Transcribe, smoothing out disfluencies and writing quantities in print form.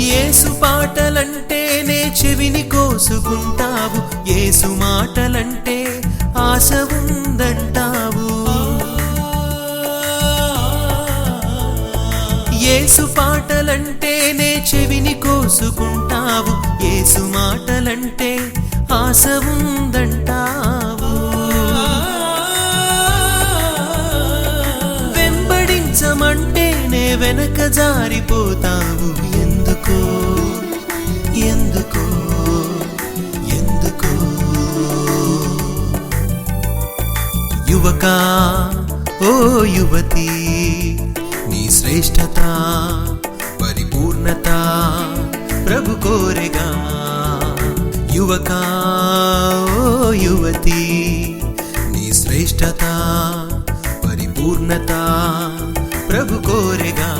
యేసు పాటలంటేనే చెవిని కోసుకుంటావు, యేసు మాటలంటే ఆశ ఉందంటావు. యేసు పాటలంటేనే చెవిని కోసుకుంటావు, యేసు మాటలంటే ఆశ ఉందంటావు. వెంబడించమంటేనే వెనక జారిపోతావు. ఎందుకో ఎందుకో ఎందుకో యువకా ఓ యువతి, నీ శ్రేష్టత పరిపూర్ణత ప్రభు కోరెగా. యువకా ఓ యువతి, నీ శ్రేష్టత పరిపూర్ణత ప్రభు కోరెగా.